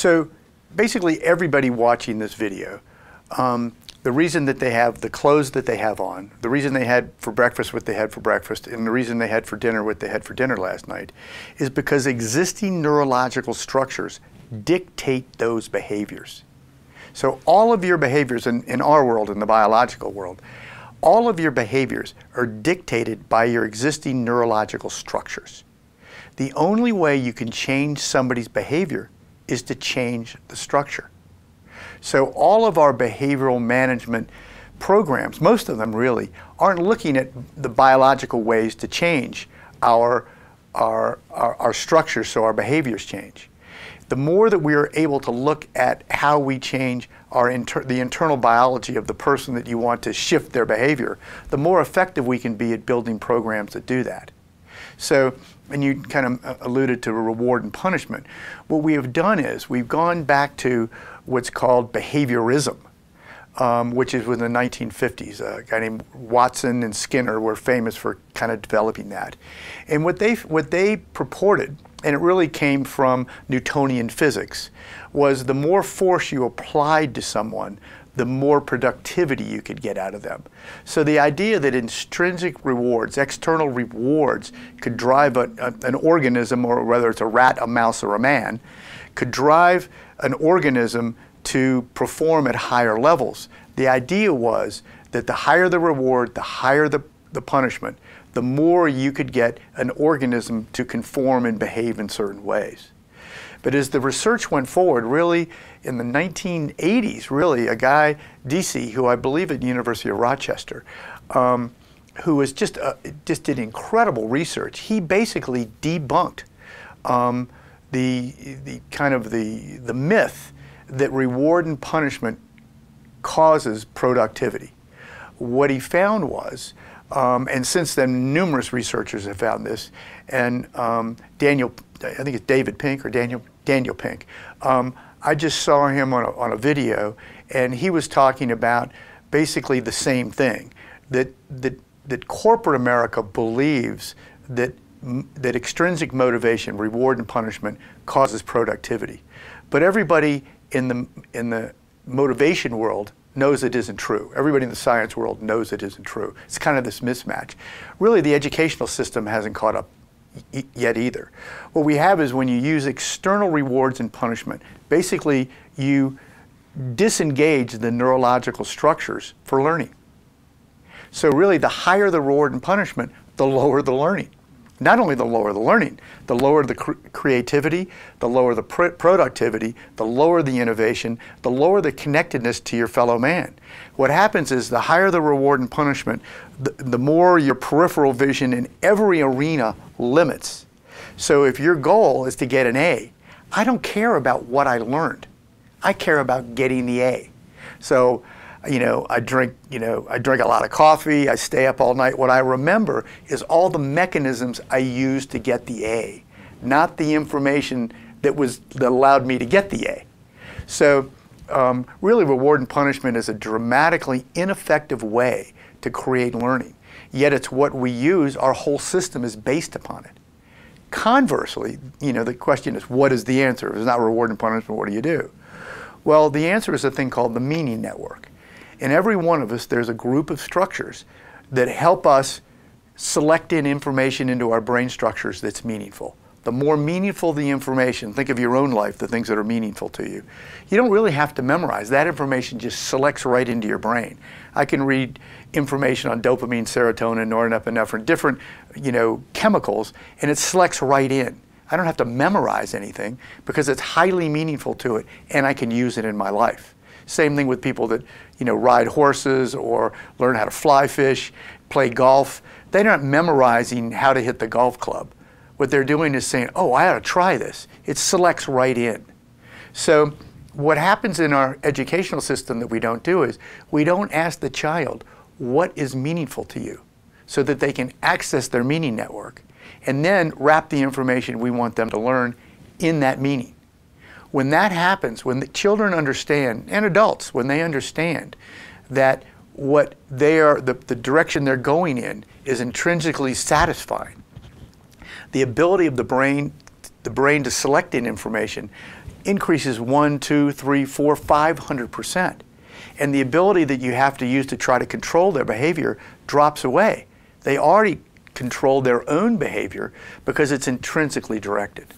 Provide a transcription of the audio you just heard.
So basically everybody watching this video, the reason that they have the clothes that they have on, the reason they had for breakfast what they had for breakfast, and the reason they had for dinner what they had for dinner last night is because existing neurological structures dictate those behaviors. So all of your behaviors in our world, in the biological world, all of your behaviors are dictated by your existing neurological structures. The only way you can change somebody's behavior is to change the structure. So all of our behavioral management programs, most of them really, aren't looking at the biological ways to change our structures so our behaviors change. The more that we are able to look at how we change the internal biology of the person that you want to shift their behavior, the more effective we can be at building programs that do that. So, and you kind of alluded to reward and punishment. What we have done is we've gone back to what's called behaviorism, which is within the 1950s. A guy named Watson and Skinner were famous for kind of developing that. And what they purported, and it really came from Newtonian physics, was the more force you applied to someone, the more productivity you could get out of them. So the idea that intrinsic rewards, external rewards, could drive an organism, or whether it's a rat, a mouse, or a man, could drive an organism to perform at higher levels. The idea was that the higher the reward, the higher the punishment, the more you could get an organism to conform and behave in certain ways. But as the research went forward, really in the 1980s, really, a guy, DC, who I believe at the University of Rochester, who was just did incredible research. He basically debunked the myth that reward and punishment causes productivity. What he found was, and since then numerous researchers have found this, and Daniel, I think it's David Pink or Daniel Pink, I just saw him on a video, and he was talking about basically the same thing, that corporate America believes that extrinsic motivation, reward and punishment, causes productivity. But everybody in the motivation world knows it isn't true. Everybody in the science world knows it isn't true. It's kind of this mismatch. Really, the educational system hasn't caught up yet either. What we have is when you use external rewards and punishment, basically you disengage the neurological structures for learning. So really, the higher the reward and punishment, the lower the learning. Not only the lower the learning, the lower the creativity, the lower the productivity, the lower the innovation, the lower the connectedness to your fellow man. What happens is the higher the reward and punishment, the more your peripheral vision in every arena limits. So if your goal is to get an A, I don't care about what I learned. I care about getting the A. So, I drink a lot of coffee, I stay up all night. What I remember is all the mechanisms I used to get the A, not the information that allowed me to get the A. So really, reward and punishment is a dramatically ineffective way to create learning. Yet it's what we use, our whole system is based upon it. Conversely, the question is, what is the answer? If it's not reward and punishment, what do you do? Well, the answer is a thing called the meaning network. In every one of us, there's a group of structures that help us select in information into our brain structures that's meaningful. The more meaningful the information, think of your own life, the things that are meaningful to you. You don't really have to memorize. That information just selects right into your brain. I can read information on dopamine, serotonin, norepinephrine, different chemicals, and it selects right in. I don't have to memorize anything because it's highly meaningful to it, and I can use it in my life. Same thing with people that ride horses or learn how to fly fish, play golf. They're not memorizing how to hit the golf club. What they're doing is saying, oh, I ought to try this. It selects right in. So what happens in our educational system that we don't do is we don't ask the child, what is meaningful to you, so that they can access their meaning network and then wrap the information we want them to learn in that meaning. When that happens, when the children understand, and adults, when they understand that what they are, the direction they're going in is intrinsically satisfying, the ability of the brain to select in information increases 1, 2, 3, 4, 500%. And the ability that you have to use to try to control their behavior drops away. They already control their own behavior because it's intrinsically directed.